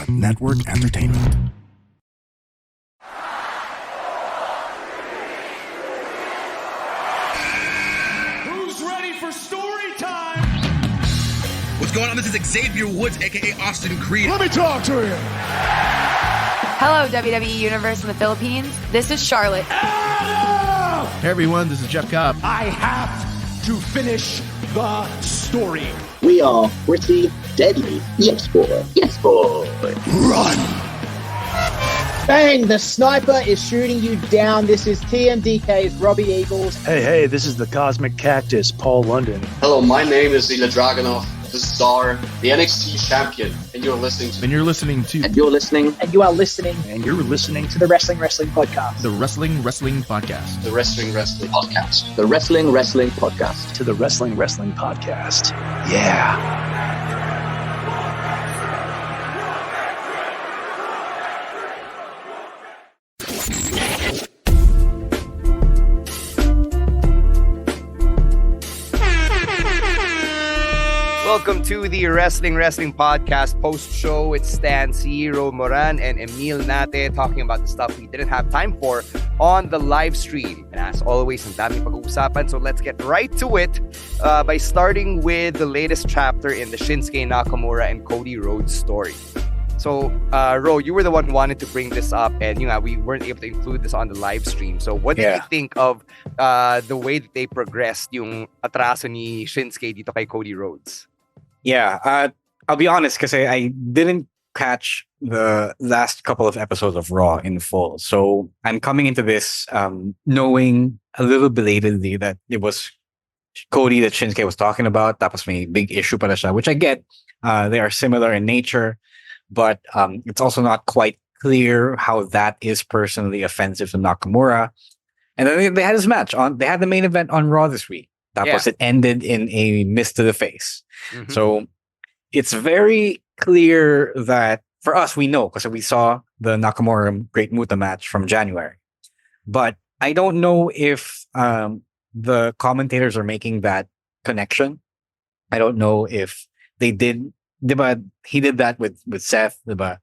Network Entertainment. Who's ready for story time? What's going on? This is Xavier Woods, aka Austin Creed. Let me talk to you. Hello, WWE Universe in the Philippines. This is Charlotte. Hey everyone, this is Jeff Cobb. I have to finish the story. We are pretty deadly. Yes, boy. Yes, boy. Run! Bang! The sniper is shooting you down. This is TMDK's Robbie Eagles. Hey, this is the Cosmic Cactus, Paul London. Hello, my name is Ilya Dragunov, the Czar, the NXT champion, and you're listening to... And you're listening to... And you're listening... And you are listening... And you're listening to the Wrestling Podcast. The Wrestling Podcast. The Wrestling Podcast. The Wrestling Podcast. To the Wrestling Podcast. Yeah. Welcome to the Wrestling Podcast post-show. It's Stan, Ciro, Moran, and Emile Nate talking about the stuff we didn't have time for on the live stream. And as always, ang daming pag-uusapan. So let's get right to it by starting with the latest chapter in the Shinsuke Nakamura and Cody Rhodes story. So, Ro, you were the one who wanted to bring this up, and we weren't able to include this on the live stream. So, what did you think of the way that they progressed yung atraso ni Shinsuke dito kay Cody Rhodes? Yeah, I'll be honest because I didn't catch the last couple of episodes of Raw in full. So I'm coming into this knowing a little belatedly that it was Cody that Shinsuke was talking about. That was my big issue para siya, which I get. They are similar in nature, but it's also not quite clear how that is personally offensive to Nakamura. And then they had this match they had the main event on Raw this week. Tapos it ended in a miss to the face. Mm-hmm. So it's very clear that for us, we know because we saw the Nakamura Great Muta match from January. But I don't know if the commentators are making that connection. I don't know if they did. Diba, he did that with Seth. Diba?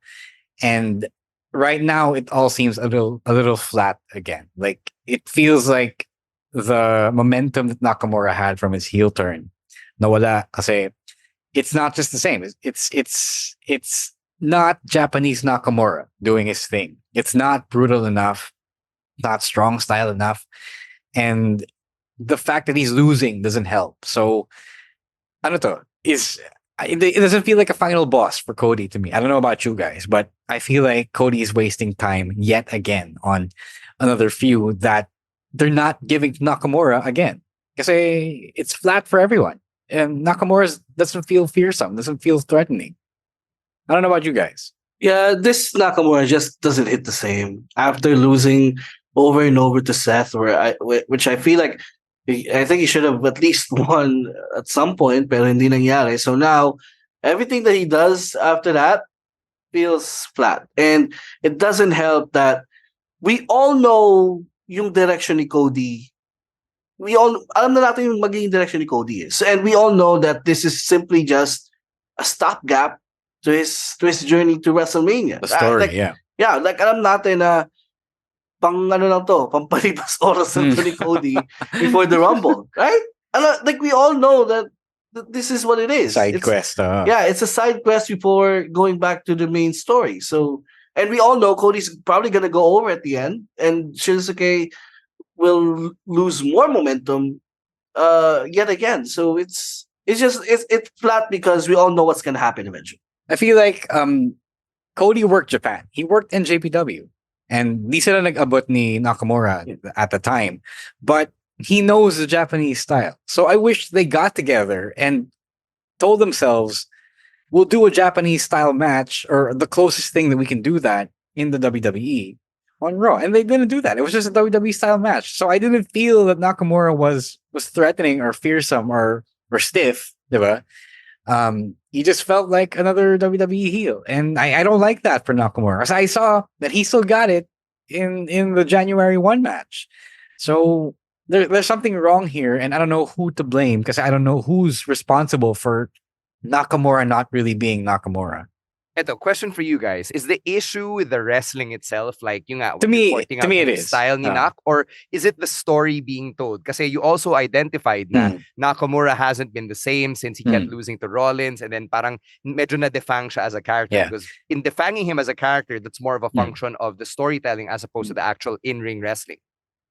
And right now, it all seems a little flat again. Like it feels like the momentum that Nakamura had from his heel turn nawala kasi it's not just the same. It's not Japanese Nakamura doing his thing. It's not brutal enough, not strong style enough, and the fact that he's losing doesn't help. So it doesn't feel like a final boss for Cody to me. I don't know about you guys, but I feel like Cody is wasting time yet again on another feud that they're not giving to Nakamura again. Because it's flat for everyone. And Nakamura doesn't feel fearsome, doesn't feel threatening. I don't know about you guys. Yeah, this Nakamura just doesn't hit the same. After losing over and over to Seth, which I feel like I think he should have at least won at some point, pero hindi nangyari. So now, everything that he does after that feels flat. And it doesn't help that we all know yung direction ni Cody. Alam na natin yung magiging direction ni Cody is. And we all know that this is simply just a stopgap to his journey to WrestleMania. The story, yeah. Yeah, like alam natin na pampalipas oras na ni Cody before the Rumble, right? Like we all know that this is what it is. Side quest. Yeah, it's a side quest before going back to the main story. So, and we all know Cody's probably going to go over at the end, and Shinsuke will lose more momentum yet again. So it's flat because we all know what's going to happen eventually. I feel like Cody worked Japan. He worked in JPW. And di sila nag-abot ni Nakamura at the time. But he knows the Japanese style. So I wish they got together and told themselves, we'll do a Japanese style match or the closest thing that we can do that in the WWE on Raw. And they didn't do that. It was just a WWE style match. So I didn't feel that Nakamura was threatening or fearsome or stiff. Diba? He just felt like another WWE heel. And I don't like that for Nakamura. So I saw that he still got it in the January 1 match. So there's something wrong here, and I don't know who to blame because I don't know who's responsible for Nakamura not really being Nakamura. Eto, question for you guys. Is the issue with the wrestling itself, like yung nga, To me, pointing out it yung is. style ni Nak, or is it the story being told? Kasi you also identified na Nakamura hasn't been the same since he kept losing to Rollins, and then parang medyo na-defang siya as a character. Yeah. Because in defanging him as a character, that's more of a function of the storytelling as opposed to the actual in-ring wrestling.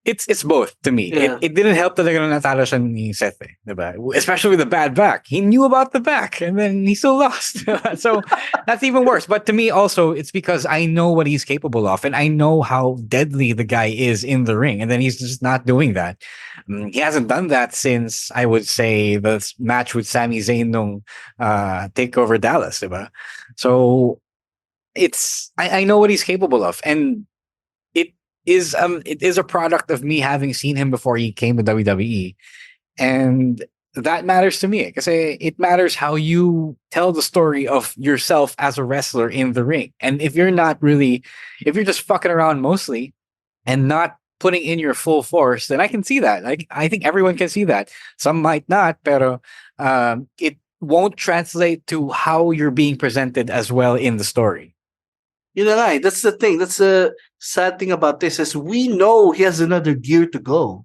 It's both to me. Yeah. It didn't help that they're gonna natalo siya ni Seth, diba? Especially with the bad back. He knew about the back and then he still lost. So that's even worse. But to me also, it's because I know what he's capable of and I know how deadly the guy is in the ring. And then he's just not doing that. He hasn't done that since, I would say, the match with Sami Zayn nung Takeover Dallas, diba? So I know what he's capable of. And it is a product of me having seen him before he came to WWE, and that matters to me because it matters how you tell the story of yourself as a wrestler in the ring. And if you're just fucking around mostly and not putting in your full force, then I can see that. Like, I think everyone can see that. Some might not, pero it won't translate to how you're being presented as well in the story. You know, that's the thing. That's the sad thing about this is we know he has another gear to go.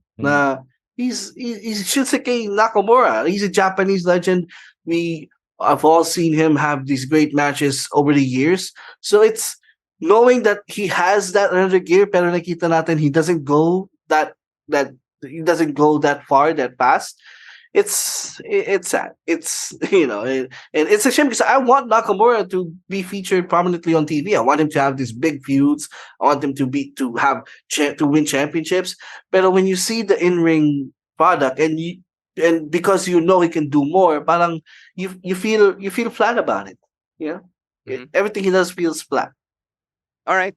He's Shinsuke Nakamura. He's a Japanese legend. I've all seen him have these great matches over the years. So it's knowing that he has that another gear, pero nakita natin he doesn't go that far, that fast. It's sad. It's and it's a shame because I want Nakamura to be featured prominently on TV. I want him to have these big feuds. I want him to win championships. But when you see the in-ring product and because you know he can do more, parang you feel flat about it. Yeah, everything he does feels flat. All right.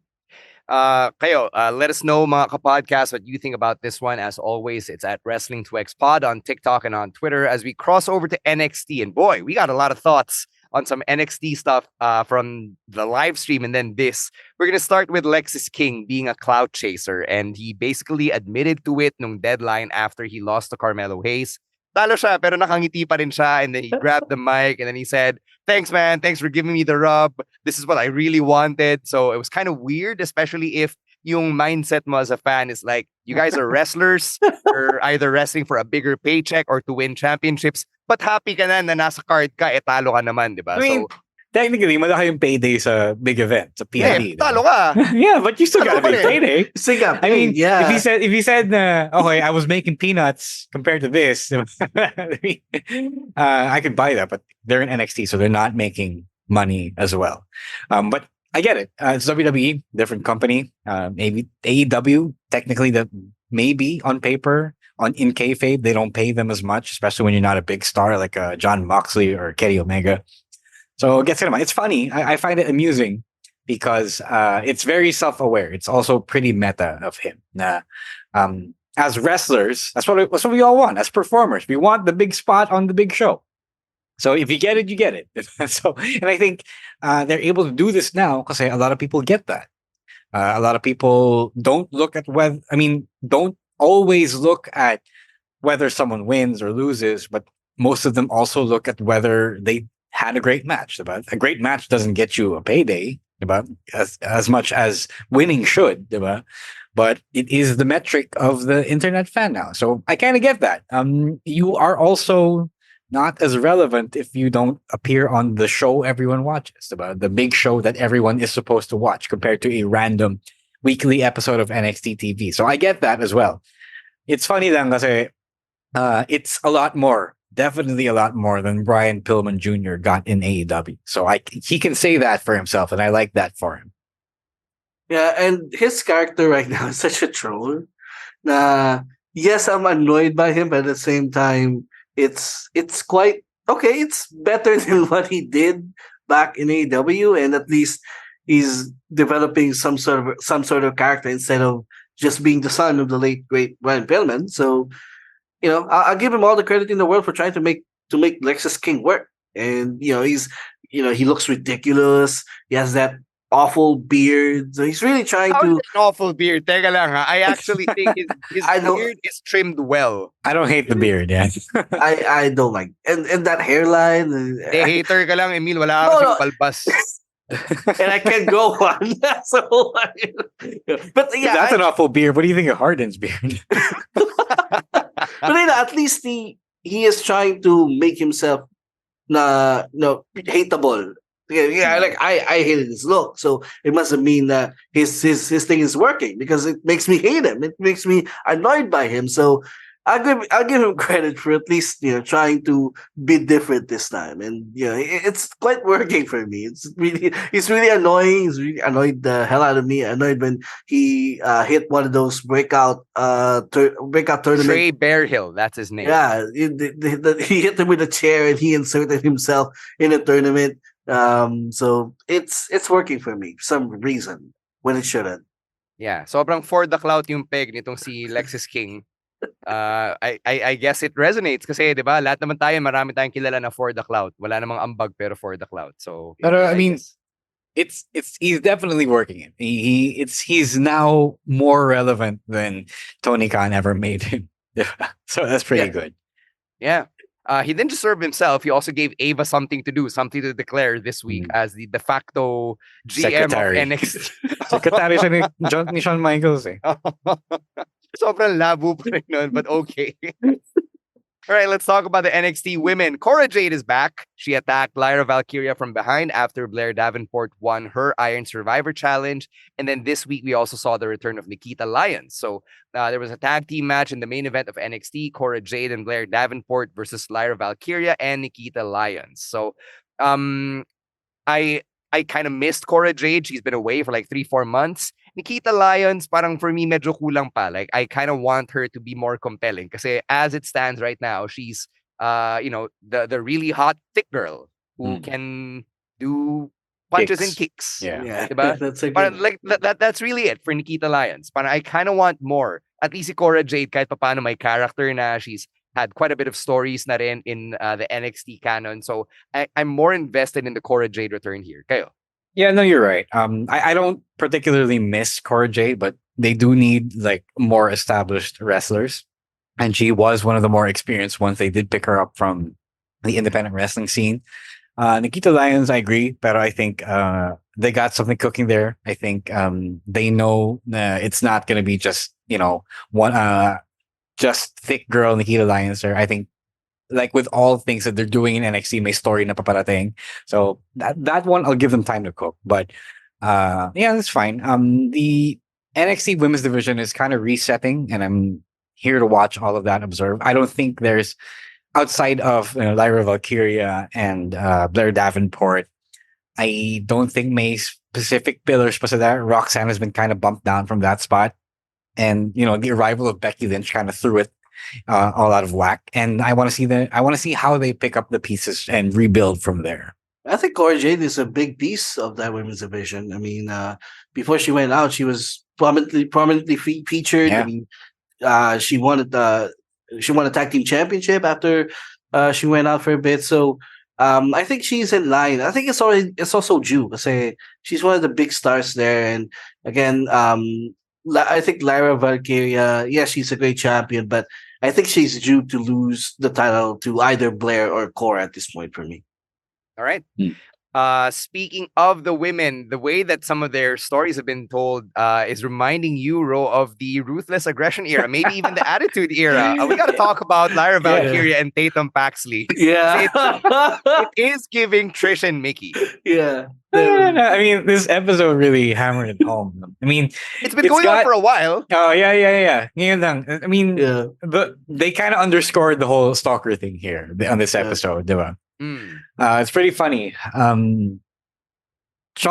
Kayo, let us know, mga kapodcast, what you think about this one. As always, it's at Wrestling2X on TikTok and on Twitter as we cross over to NXT. And boy, we got a lot of thoughts on some NXT stuff from the live stream and then this. We're going to start with Lexis King being a Clout-Chaser, and he basically admitted to it nung deadline after he lost to Carmelo Hayes. Talo siya, pero nakangiti pa rin siya, and then he grabbed the mic and then he said, "Thanks, man. Thanks for giving me the rub. This is what I really wanted." So it was kind of weird, especially if yung mindset mo as a fan is like, you guys are wrestlers. You're either wrestling for a bigger paycheck or to win championships. But happy ka na nasa card ka, talo ka naman, di ba? I mean, technically, malaki yung payday sa big event, sa PNP. Talo ka. Yeah, but you still gotta make payday. I mean, yeah. If he said, okay, I was making peanuts compared to this, I could buy that, but they're in NXT, so they're not making money as well. But I get it. It's WWE, different company. Maybe AEW, technically, that maybe on paper, in kayfabe, they don't pay them as much, especially when you're not a big star like John Moxley or Kenny Omega. So it's funny. I find it amusing because it's very self-aware. It's also pretty meta of him. As wrestlers, that's what we all want. As performers, we want the big spot on the big show. So if you get it, you get it. And I think they're able to do this now because a lot of people get that. A lot of people don't always look at whether someone wins or loses, but most of them also look at whether they had a great match. A great match doesn't get you a payday, as much as winning should. But it is the metric of the internet fan now. So I kind of get that. You are also not as relevant if you don't appear on the show everyone watches, the big show that everyone is supposed to watch compared to a random weekly episode of NXT TV. So I get that as well. It's funny lang kasi it's a lot more, definitely a lot more than Brian Pillman Jr. got in AEW. So he can say that for himself, and I like that for him. Yeah, and his character right now is such a troll. Yes, I'm annoyed by him, but at the same time, it's quite okay. It's better than what he did back in AEW, and at least he's developing some sort of character instead of just being the son of the late great Brian Pillman. So, I'll give him all the credit in the world for trying to make Lexis King work. And he looks ridiculous. He has that awful beard. So he's really trying to. An awful beard. Teka lang ha. I actually think his beard is trimmed well. I don't hate the beard, yeah. I don't like and that hairline. Hater ka lang, Emile. Wala ka kasing balbas. and I can't go on. So, but yeah, That's an awful beard. What do you think of Harden's beard? but at least he is trying to make himself hateable. Yeah, like I hated his look, so it must mean that his thing is working because it makes me hate him. It makes me annoyed by him. So I'll give him credit for at least trying to be different this time, and it's quite working for me. He's really annoying. He's really annoyed the hell out of me. Annoyed when he hit one of those breakout tournament. Trey Bearhill, that's his name. Yeah, he hit him with a chair and he inserted himself in a tournament. So it's working for me for some reason when it shouldn't. Yeah, sobrang for the clout yung peg nitong si Lexis King. I guess it resonates kasi 'di ba lahat naman tayo marami tayong kilala na for the clout. Wala namang ambag pero for the clout. So I mean it's he's definitely working it. He's now more relevant than Tony Khan ever made him. So that's pretty good. Yeah. He didn't just serve himself. He also gave Ava something to do, something to declare this week as the de facto GM Secretary. of NXT. Secretary siya ni Shawn Michaels eh. Sobrang labo pa rin nun, but okay. All right, let's talk about the NXT women. Cora Jade is back. She attacked Lyra Valkyria from behind after Blair Davenport won her Iron Survivor Challenge. And then this week, we also saw the return of Nikita Lyons. So there was a tag team match in the main event of NXT, Cora Jade and Blair Davenport versus Lyra Valkyria and Nikita Lyons. So I kind of missed Cora Jade. She's been away for like 3-4 months. Nikita Lyons, parang for me, medyo kulang pa. Like, I kind of want her to be more compelling. Kasi as it stands right now, she's, the really hot, thick girl who can do punches and kicks. Yeah. Diba? That's really it for Nikita Lyons. Parang I kind of want more. At least si Cora Jade, kahit paano may character na. She's had quite a bit of stories na rin in the NXT canon. So I'm more invested in the Cora Jade return here. Kayo? Yeah, no, you're right. I don't particularly miss Cora Jade, but they do need like more established wrestlers. And she was one of the more experienced ones. They did pick her up from the independent wrestling scene. Nikita Lyons, I agree, but I think they got something cooking there. I think they know it's not going to be just, one just thick girl Nikita Lyons there. I think like with all things that they're doing in NXT, may story na paparating. So that one, I'll give them time to cook. But yeah, that's fine. The NXT women's division is kind of resetting, and I'm here to watch all of that, observe. I don't think there's, outside of Lyra Valkyria and Blair Davenport, I don't think may specific pillars pa sila. Roxanne has been kind of bumped down from that spot. And, the arrival of Becky Lynch kind of threw it all out of whack, and I want to see how they pick up the pieces and rebuild from there. I think Cora Jade is a big piece of that women's division. I mean, before she went out, she was prominently featured. Yeah. I mean, she won a tag team championship after she went out for a bit. So I think she's in line. I think it's also due because she's one of the big stars there. And again, I think Lyra Valkyria, she's a great champion, but I think she's due to lose the title to either Blair or Cora at this point for me. All right. Speaking of the women, the way that some of their stories have been told is reminding you, Ro, of the Ruthless Aggression era, maybe even the Attitude era. We got to talk about Lyra Valkyria and Tatum Paxley. Yeah. It is giving Trish and Mickey. Yeah. I mean, this episode really hammered it home. I mean, it's been going on for a while. Oh, yeah. Ngayon lang. I mean, they kind of underscored the whole stalker thing here on this episode, diba? It's pretty funny. Shawn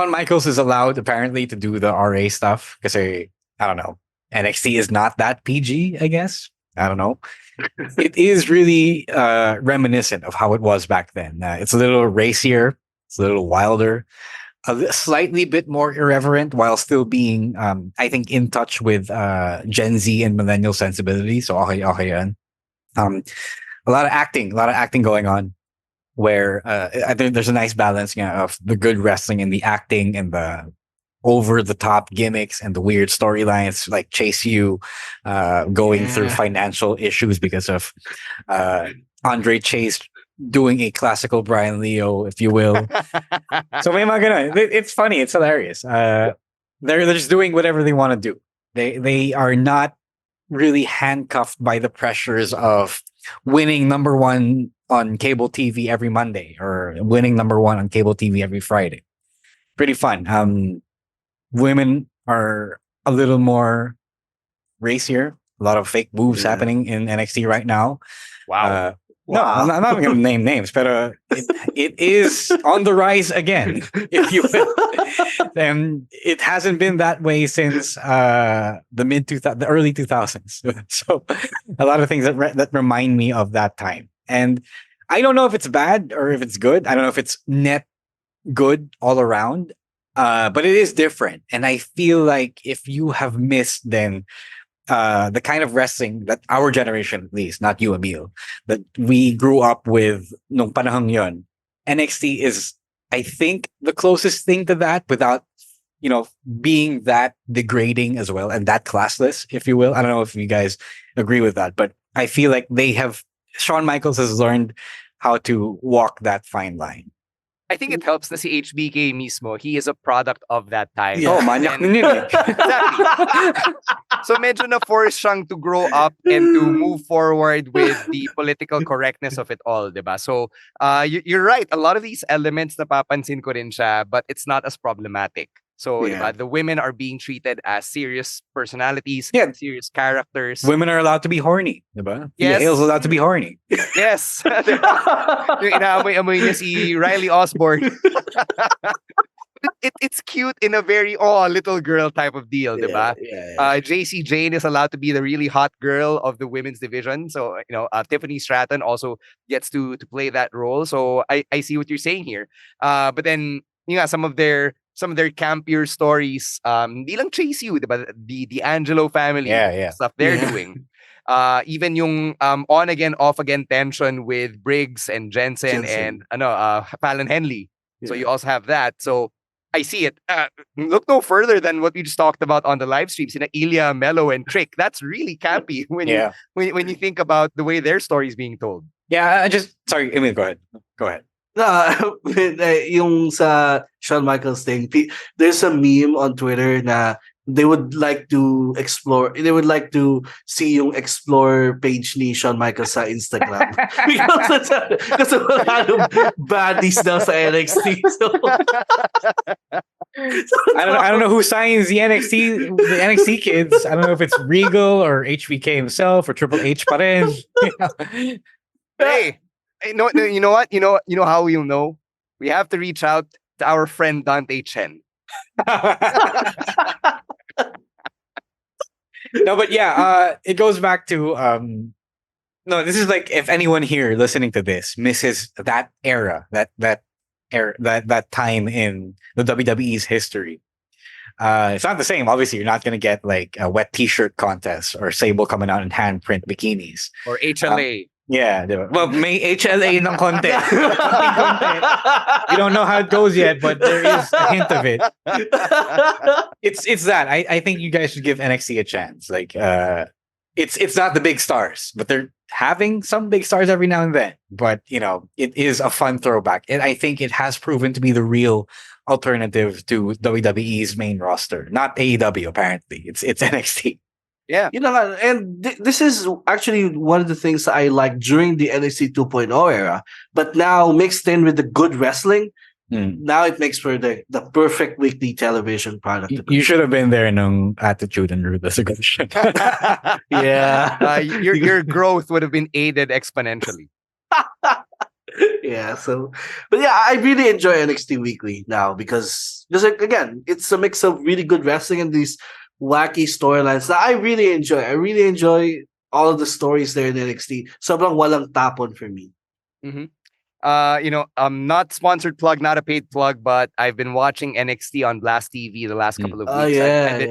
Michaels is allowed apparently to do the RA stuff because I don't know, NXT is not that PG, I guess. I don't know. It is really reminiscent of how it was back then. It's a little racier, it's a little wilder, a slightly bit more irreverent while still being, I think, in touch with Gen Z and millennial sensibility. So okay yan. A lot of acting going on, where I think there's a nice balance of the good wrestling and the acting and the over-the-top gimmicks and the weird storylines, like Chase U going through financial issues because of Andre Chase doing a classical Brian Leo, if you will. So may mga ganun. It's funny. It's hilarious. They're just doing whatever they want to do. They are not really handcuffed by the pressures of winning number one on cable TV every Monday or winning number one on cable TV every Friday. Pretty fun. Women are a little more racier. A lot of fake moves happening in NXT right now. Wow. No, I'm not going to name names, but it is on the rise again, if you will. And it hasn't been that way since the early 2000s. So a lot of things that remind me of that time. And I don't know if it's bad or if it's good. I don't know if it's net good all around. But it is different. And I feel like if you have missed then the kind of wrestling that our generation, at least, not you, Emile, that we grew up with nung panahon yon, NXT is, I think, the closest thing to that without, being that degrading as well and that classless, if you will. I don't know if you guys agree with that, but I feel like Shawn Michaels has learned how to walk that fine line. I think it helps na si HBK mismo. He is a product of that time. Oh, manyak din yun eh. Exactly. So medyo na-force siyang to grow up and to move forward with the political correctness of it all, diba? So you're right. A lot of these elements napapansin ko rin siya, but it's not as problematic. So diba, the women are being treated as serious personalities, serious characters. Women are allowed to be horny, diba? Yes. Hale's allowed to be horny. Yes. Yung inaamoy-amoy niya si Riley Osborne. It's cute in a very little girl type of deal, diba? JC Jane is allowed to be the really hot girl of the women's division. So, Tiffany Stratton also gets to play that role. So I see what you're saying here. But then, some of their campier stories, hindi lang Chase You, diba? The Angelo family stuff they're doing. Even yung on again, off again tension with Briggs and Jensen. And Fallon Henley. So you also have that. So I see it. Look no further than what we just talked about on the live streams. Ilya, Mello, and Trick. That's really campy when you think about the way their story is being told. Yeah, sorry, Emile, go ahead. Yung sa Shawn Michaels thing, there's a meme on Twitter na they would like to see yung explore page ni Shawn Michaels sa Instagram. Because wala nung baddies daw sa NXT. So, I don't know who signs the NXT kids. I don't know if it's Regal or HBK himself or Triple H pa rin. Hey, no, you know what? You know how we'll know? We have to reach out to our friend Dante Chen. No, but it goes back to this is like if anyone here listening to this misses that era, that time in the WWE's history. It's not the same. Obviously, you're not gonna get like a wet t-shirt contest or Sable coming out in handprint bikinis. Or HLA. Well, may HLA ng konti. We don't know how it goes yet, but there is a hint of it. It's that. I think you guys should give NXT a chance. Like, it's not the big stars, but they're having some big stars every now and then. But it is a fun throwback, and I think it has proven to be the real alternative to WWE's main roster. Not AEW, apparently. It's NXT. Yeah. And this is actually one of the things that I like during the NXT 2.0 era, but now mixed in with the good wrestling, now it makes for the perfect weekly television product. You should have been there in Attitude and Ruthless Aggression. Your growth would have been aided exponentially. But I really enjoy NXT Weekly now because just again, it's a mix of really good wrestling and these wacky storylines that I really enjoy. I really enjoy all of the stories there in NXT. Sobrang walang tapon for me. Not sponsored plug, not a paid plug, but I've been watching NXT on Blast TV the last couple of weeks.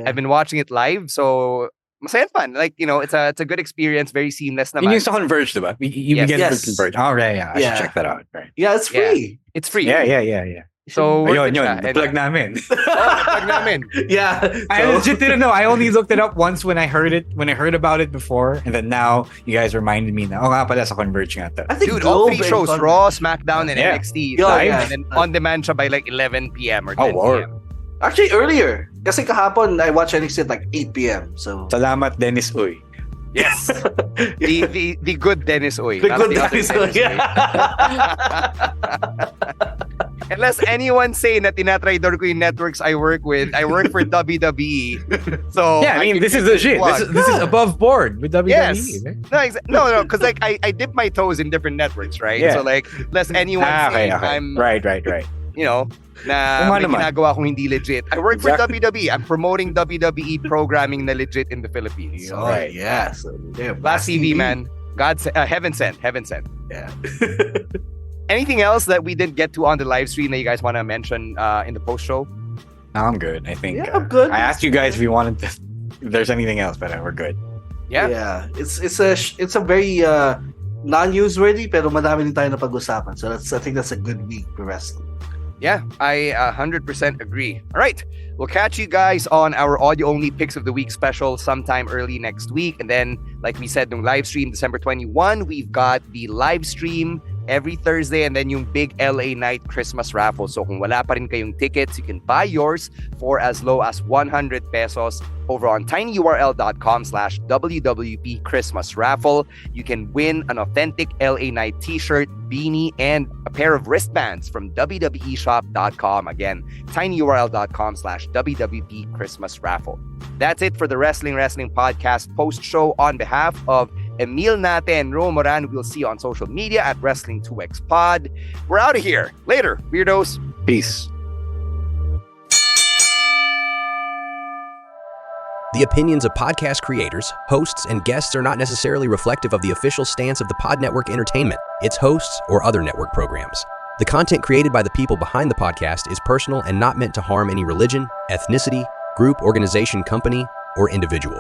I've been watching it live, so masaya fun. Like, it's a good experience, very seamless naman. You use Converge, diba? You get it with Converge. Oh, right, I should check that out. Right. Yeah, it's free. It's free. Yeah. So, Ayun, plug namin. Plug namin. Yeah. I legit didn't know. I only looked it up once when I heard about it before, and then now you guys reminded me na, nga pala sa Converge nga to. I think Dude, all Globe 3 and shows, Con- Raw, SmackDown, and Yeah. NXT Yeah, live, yeah. and then on demand siya by like 11 p.m. or 10 Lord. p.m. Actually, earlier. Kasi kahapon, I watched NXT at like 8 p.m. So, Salamat, Dennis Uy. Yes. the good Dennis Uy. the not good the other guys. Dennis Uy. Unless anyone say na tinatraidor ko yung networks I work with, I work for WWE. So Yeah, I mean, this is legit. This is above board with WWE. Yes. Right? No, because like I dip my toes in different networks, right? Yeah. So like, unless anyone say I'm, Right. you know, na may ginagawa kong hindi legit. I work for WWE. I'm promoting WWE programming na legit in the Philippines. So, Right. Yeah. So, yeah, Blast TV, man. Heaven sent. Yeah. Anything else that we didn't get to on the live stream that you guys want to mention in the post show? No, I'm good. I think. Yeah, I'm good. I asked you guys if you wanted to, if there's anything else, but we're good. Yeah. It's a very non-newsworthy pero madami din tayo na pag-usapan. So I think that's a good week for wrestling. Yeah, I 100% agree. All right. We'll catch you guys on our audio-only Picks of the Week special sometime early next week. And then, like we said, nung live stream, December 21, we've got the live stream every Thursday and then yung big LA Night Christmas raffle. So kung wala pa rin kayong tickets, you can buy yours for as low as 100 pesos over on tinyurl.com/WWP Christmas raffle. You can win an authentic LA Night t-shirt, beanie, and a pair of wristbands from WWEshop.com. Again, tinyurl.com/WWP Christmas raffle. That's it for the Wrestling Podcast post show. On behalf of Emile Nate and RAW Moran, we'll see you on social media at Wrestling2XPod. We're out of here. Later, weirdos. Peace. The opinions of podcast creators, hosts, and guests are not necessarily reflective of the official stance of the Pod Network Entertainment, its hosts, or other network programs. The content created by the people behind the podcast is personal and not meant to harm any religion, ethnicity, group, organization, company, or individual.